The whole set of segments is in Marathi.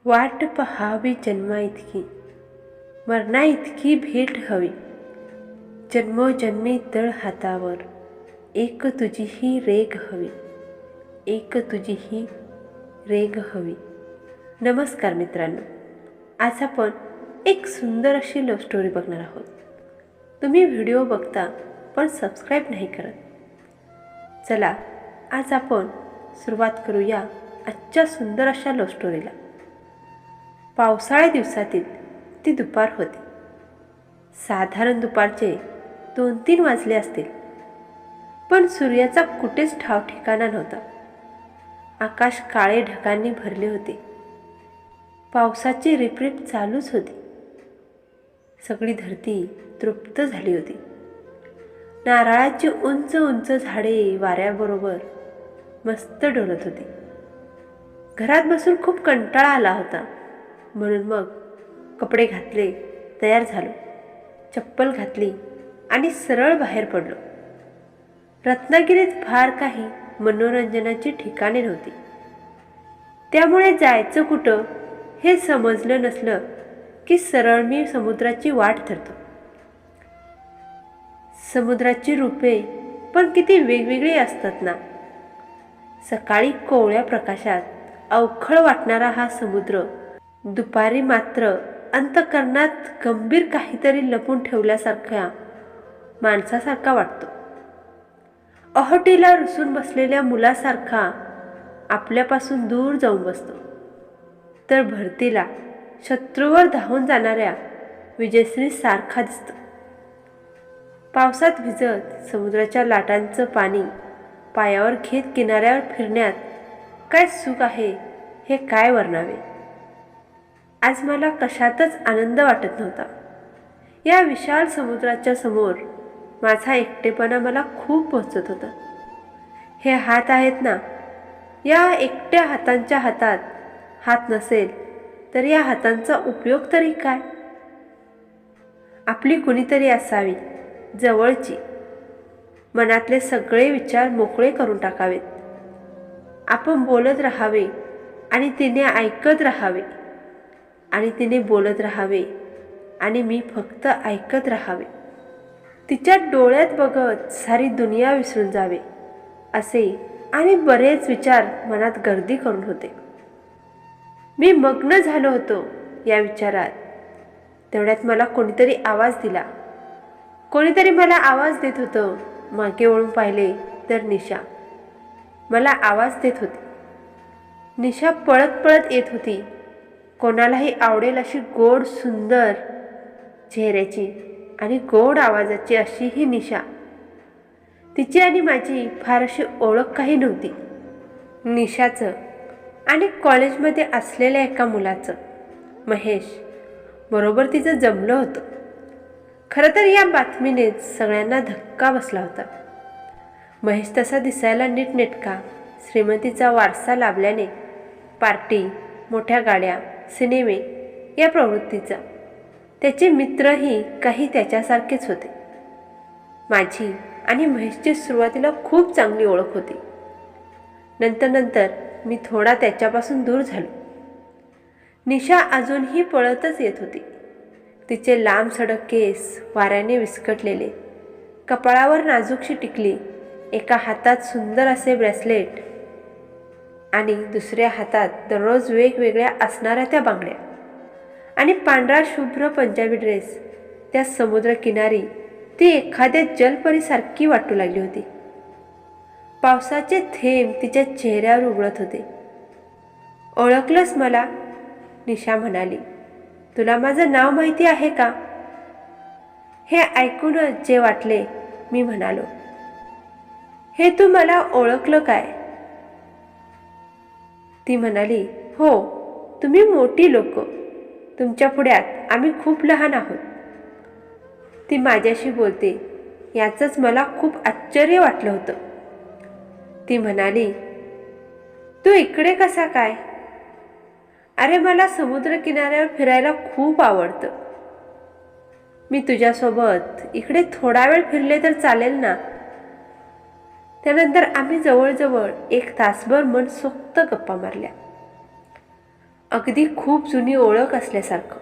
वाट पहावी जन्मा इतकी, मरणा इतकी भेट हवी. जन्मोजन्मी तळ हातावर, एक तुझीही रेग हवी, एक तुझीही रेग हवी. नमस्कार मित्रांनो, आज आपण एक सुंदर अशी लव्ह स्टोरी बघणार आहोत. तुम्ही व्हिडिओ बघता पण सबस्क्राईब नाही करत. चला आज आपण सुरुवात करूया आजच्या सुंदर अशा लव्ह स्टोरीला. पावसाळ्या दिवसातील ती दुपार होती. साधारण दुपारचे 2-3 वाजले असतील, पण सूर्याचा कुठेच ठाव ठिकाणा नव्हता. आकाश काळे ढगांनी भरले होते. पावसाची रिपरिप चालूच होती. सगळी धरती तृप्त झाली होती. नारळाची उंच उंच झाडे वाऱ्याबरोबर मस्त डोलत होती. घरात बसून खूप कंटाळा आला होता, म्हणून मग कपडे घातले, तयार झालो, चप्पल घातली आणि सरळ बाहेर पडलो. रत्नागिरीत फार काही मनोरंजनाची ठिकाणे नव्हती, त्यामुळे जायचं कुठं हे समजलं नसलं की सरळ मी समुद्राची वाट धरतो. समुद्राची रूपे पण किती वेगवेगळी असतात ना. सकाळी कोवळ्या प्रकाशात अवखळ वाटणारा हा समुद्र दुपारी मात्र अंतःकरणात गंभीर काहीतरी लपून ठेवल्यासारख्या माणसासारखा वाटतो. अहोटीला रुसून बसलेल्या मुलासारखा आपल्यापासून दूर जाऊन बसतो, तर भरतीला शत्रूवर धावून जाणाऱ्या विजयश्री सारखा दिसतो. पावसात भिजत समुद्राच्या लाटांचं पाणी पायावर घेत किनाऱ्यावर फिरण्यात काय सुख आहे हे काय वर्णावे. आज मला कशातच आनंद वाटत नव्हता. या विशाल समुद्राच्या समोर माझा एकटेपणा मला खूप पोचत होता. हे हात आहेत ना, या एकट्या हातांच्या हातात हात नसेल तर या हातांचा उपयोग तरी काय. आपली कुणीतरी असावी जवळची, मनातले सगळे विचार मोकळे करून टाकावेत. आपण बोलत राहावे आणि तिने ऐकत राहावे, आणि तिने बोलत राहावे आणि मी फक्त ऐकत राहावे. तिच्या डोळ्यात बघत सारी दुनिया विसरून जावे, असे आणि बरेच विचार मनात गर्दी करून होते. मी मग्न झालो होतो या विचारात. तेवढ्यात मला कोणीतरी आवाज दिला. कोणीतरी मला आवाज देत होतं. मागे वळून पाहिले तर निशा मला आवाज देत होती. निशा पळत पळत येत होती. कोणालाही आवडेल अशी गोड सुंदर चेहऱ्याची आणि गोड आवाजाची अशी ही निशा. तिची आणि माझी फार अशी ओळख काही नव्हती. निशाचं आणि कॉलेजमध्ये असलेल्या एका मुलाचं, महेश बरोबर तिचं जमलं होतं. खरं तर या बातमीनेच सगळ्यांना धक्का बसला होता. महेश तसा दिसायला नीटनेटका, श्रीमंतीचा वारसा लाभल्याने पार्टी, मोठ्या गाड्या, सिनेमे या प्रवृत्तीचा. त्याचे मित्रही काही त्याच्यासारखेच होते. माझी आणि महेशची सुरुवातीला खूप चांगली ओळख होती. नंतर मी थोडा त्याच्यापासून दूर झालो. निशा अजूनही पळतच येत होती. तिचे लांब सडक केस वाऱ्याने विस्कटलेले, कपाळावर नाजूकशी टिकली, एका हातात सुंदर असे ब्रेसलेट आणि दुसऱ्या हातात दररोज वेगवेगळ्या असणाऱ्या त्या बांगड्या, आणि पांढरा शुभ्र पंजाबी ड्रेस. त्या समुद्रकिनारी ती एखाद्या जलपरीसारखी वाटू लागली होती. पावसाचे थेंब तिच्या चेहऱ्यावर उघळत होते. ओळखलंस मला? निशा म्हणाली. तुला माझं नाव माहिती आहे का? हे ऐकूनच जे वाटले मी म्हणालो, हे तू मला ओळखलं काय? ती म्हणाली, हो, तुम्ही मोठी लोक, तुमच्या पुढ्यात आम्ही खूप लहान आहोत. ती माझ्याशी बोलते याचंच मला खूप आश्चर्य वाटलं होतं. ती म्हणाली, तू इकडे कसा काय? अरे, मला समुद्रकिनाऱ्यावर फिरायला खूप आवडतं. मी तुझ्यासोबत इकडे थोडा वेळ फिरले तर चालेल ना? त्यानंतर आम्ही जवळजवळ 1 तासभर मनसोक्त गप्पा मारल्या. अगदी खूप जुनी ओळख असल्यासारखं.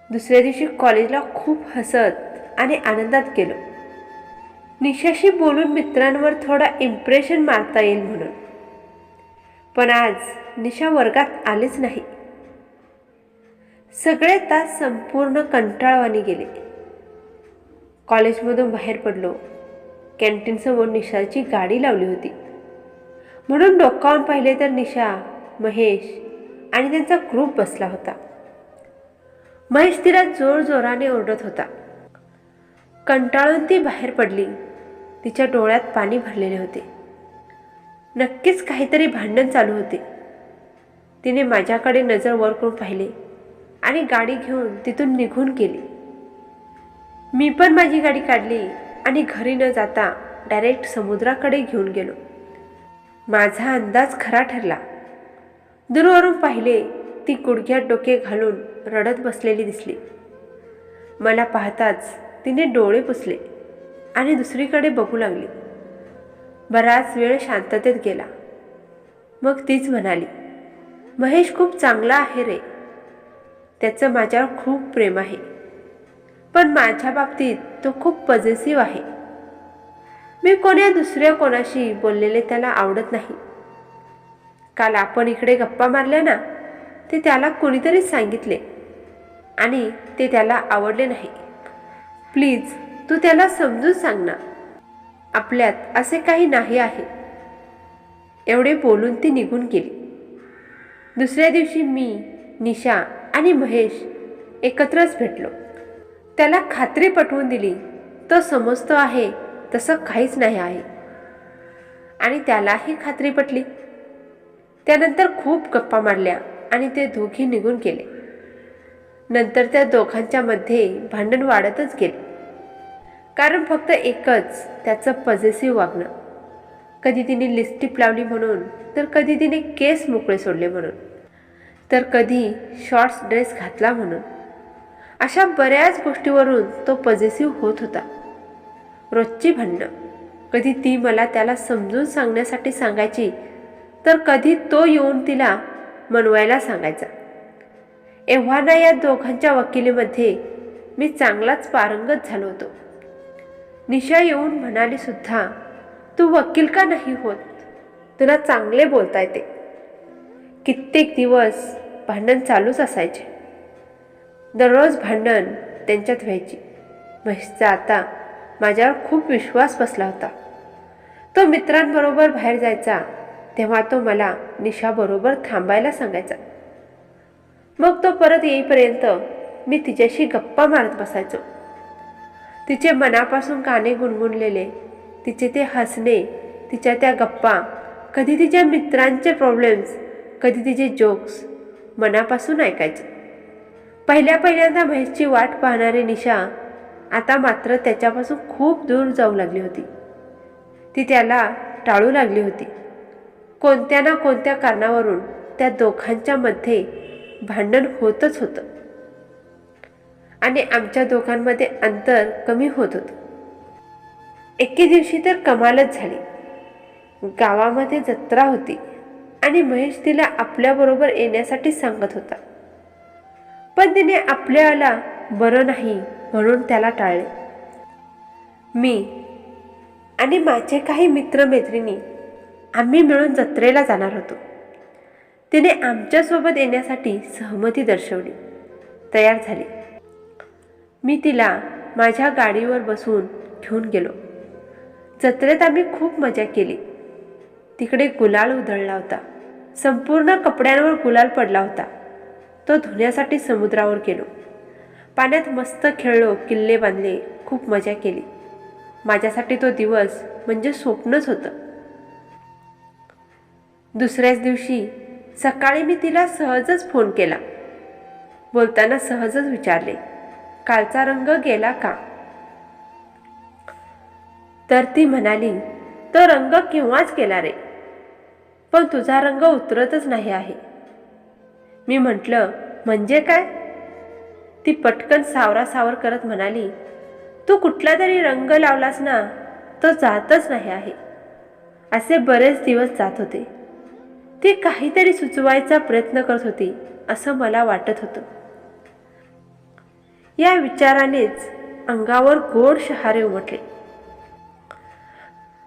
दुसऱ्या दिवशी कॉलेजला खूप हसत आणि आनंदात गेलो. निशाशी बोलून मित्रांवर थोडा इम्प्रेशन मारता येईल म्हणून. पण आज निशा वर्गात आलीच नाही. सगळे तास संपूर्ण कंटाळवाणी गेले. कॉलेजमधून बाहेर पडलो. कॅन्टीनसमोर निशाची गाडी लावली होती. म्हणून डोकावून पाहिले तर निशा, महेश आणि त्यांचा ग्रुप बसला होता. महेश तिला जोरजोराने ओरडत होता. कंटाळून ती बाहेर पडली. तिच्या डोळ्यात पाणी भरलेले होते. नक्कीच काहीतरी भांडण चालू होते. तिने माझ्याकडे नजर वर करून पाहिले आणि गाडी घेऊन तिथून निघून गेली. मी पण माझी गाडी काढली आणि घरी न जाता डायरेक्ट समुद्राकडे घेऊन गेलो. माझा अंदाज खरा ठरला. दूरवरून पाहिले ती गुडघ्यात डोके घालून रडत बसलेली दिसली. मला पाहताच तिने डोळे पुसले आणि दुसरीकडे बघू लागली. बराच वेळ शांततेत गेला. मग तीच म्हणाली, महेश खूप चांगला आहे रे. त्याचं माझ्यावर खूप प्रेम आहे. पण माझ्या बाबतीत तो खूप पॉझिटिव्ह आहे. मी दुसऱ्या कोणाशी बोललेले त्याला आवडत नाही. काल आपण इकडे गप्पा मारल्या ना, ते त्याला कोणीतरी सांगितले आणि ते त्याला आवडले नाही. प्लीज तू त्याला समजून सांग ना, आपल्यात असे काही नाही आहे. एवढे बोलून ती निघून गेली. दुसऱ्या दिवशी मी, निशा आणि महेश एकत्रच भेटलो. त्याला खात्री पटवून दिली तो समजतो आहे तसं काहीच नाही आहे आणि त्यालाही खात्री पटली. त्यानंतर खूप गप्पा मारल्या आणि ते दोघे निघून गेले. नंतर त्या दोघांच्या मध्ये भांडण वाढतच गेले. कारण फक्त एकच, त्याचं पॉझिटिव्ह वागणं. कधी तिने लिपस्टिक लावली म्हणून, तर कधी तिने केस मोकळे सोडले म्हणून, तर कधी शॉर्ट्स ड्रेस घातला म्हणून. अशा बऱ्याच गोष्टीवरून तो पॉझिटिव्ह होत होता. रोजची भांडणं. कधी ती मला त्याला समजून सांगण्यासाठी सांगायची, तर कधी तो येऊन तिला मनवायला सांगायचा. एव्हाना या दोघांच्या वकिलीमध्ये मी चांगलाच पारंगत झालो होतो. निशा येऊन म्हणाली सुद्धा, तू वकील का नाही होत? तुला चांगले बोलता येते. कित्येक दिवस भांडण चालूच असायचे. दररोज भांडण त्यांच्यात व्हायची. महेशचा आता माझ्यावर खूप विश्वास बसला होता. तो मित्रांबरोबर बाहेर जायचा तेव्हा तो मला निशाबरोबर थांबायला सांगायचा. मग तो परत येईपर्यंत मी तिच्याशी गप्पा मारत बसायचो. तिचे मनापासून गाणे गुणगुणलेले, तिचे ते हसणे, तिच्या त्या गप्पा, कधी तिच्या मित्रांचे प्रॉब्लेम्स, कधी तिचे जोक्स मनापासून ऐकायचे. पहिल्यांदा महेशची वाट पाहणारी निशा आता मात्र त्याच्यापासून खूप दूर जाऊ लागली होती. ती त्याला टाळू लागली होती. कोणत्या ना कोणत्या कारणावरून त्या दोघांच्या मध्ये भांडण होतच होतं आणि आमच्या दोघांमध्ये अंतर कमी होत होतं. एके दिवशी तर कमालच झाली. गावामध्ये जत्रा होती आणि महेश तिला आपल्याबरोबर येण्यासाठी सांगत होता. पण तिने आपल्याला बरं नाही म्हणून त्याला टाळले. मी आणि माझे काही मित्रमैत्रिणी आम्ही मिळून जत्रेला जाणार होतो. तिने आमच्यासोबत येण्यासाठी सहमती दर्शवली, तयार झाली. मी तिला माझ्या गाडीवर बसवून घेऊन गेलो. जत्रेत आम्ही खूप मजा केली. तिकडे गुलाल उधळला होता. संपूर्ण कपड्यांवर गुलाल पडला होता. तो धुण्यासाठी समुद्रावर गेलो. पाण्यात मस्त खेळलो, किल्ले बांधले, खूप मजा केली. माझ्यासाठी तो दिवस म्हणजे स्वप्नच होतं. दुसऱ्याच दिवशी सकाळी मी तिला सहजच फोन केला. बोलताना सहजच विचारले, कालचा रंग गेला का? तर ती म्हणाली, तो रंग केव्हाच गेला रे, पण तुझा रंग उतरतच नाही आहे. मी म्हटलं, म्हणजे काय? ती पटकन सावरासावर करत म्हणाली, तू कुठला तरी रंग लावलास ना, तो जातच नाही आहे. असे बरेच दिवस जात होते. ती काहीतरी सुचवायचा प्रयत्न करत होती असं मला वाटत होतं. या विचारानेच अंगावर गोड शहारे उमटले.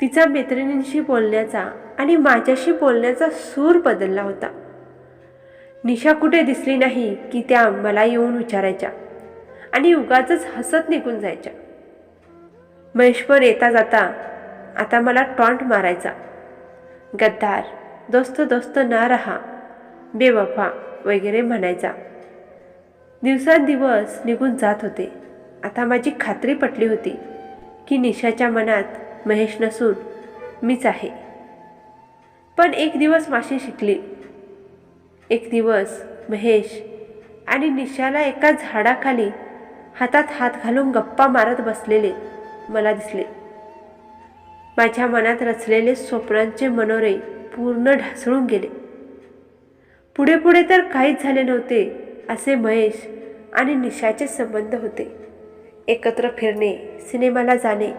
तिचा मैत्रिणींशी बोलण्याचा आणि माझ्याशी बोलण्याचा सूर बदलला होता. निशा कुठे दिसली नाही की त्या मला येऊन विचारायच्या आणि उगाचच हसत निघून जायच्या. महेश पण येता जाता आता मला टॉन्ट मारायचा. गद्दार, दोस्त दोस्त ना रहा, बेवफा वगैरे म्हणायचा. दिवसांदिवस निघून जात होते. आता माझी खात्री पटली होती की निशाच्या मनात महेश नसून मीच आहे. पण एक दिवस माशी शिकली. एक दिवस महेश आणि निशाला एका झाडाखाली हातात हात घालून गप्पा मारत बसलेले मला दिसले. माझ्या मनात रचलेले स्वप्नांचे मनोरे पूर्ण ढासळून गेले. पुढे पुढे तर काहीच झाले नव्हते. असे महेश आणि निशाचे संबंध होते. एकत्र फिरणे, सिनेमाला जाणे,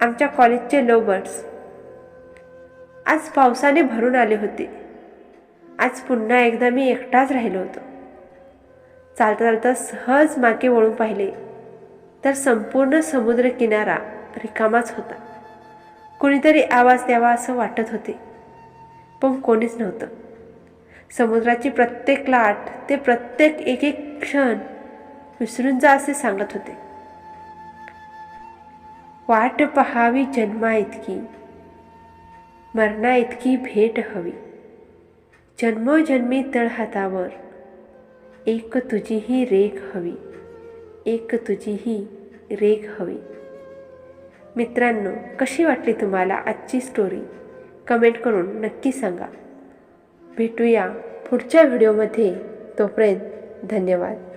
आमच्या कॉलेजचे लव्ह बर्ड्स. आज पावसाने भरून आले होते. आज पुन्हा एकदा मी एकटाच राहिलो होतो. चालता चालता सहज मागे वळून पाहिले तर संपूर्ण समुद्र किनारा रिकामाच होता. कोणीतरी आवाज द्यावा असं वाटत होते, पण कोणीच नव्हतं. समुद्राची प्रत्येक लाट, ते प्रत्येक एक एक क्षण विसरून जा असे सांगत होते. वाट पहावी जन्मा इतकी, मरणा इतकी भेट हवी. जन्मोजन्मी तळहातावर एक तुझीही रेख हवी, एक तुझीही रेख हवी. मित्रांनो, कशी वाटली तुम्हाला आजची स्टोरी? कमेंट करून नक्की सांगा. भेटूया पुढच्या व्हिडिओमध्ये. तोपर्यंत धन्यवाद.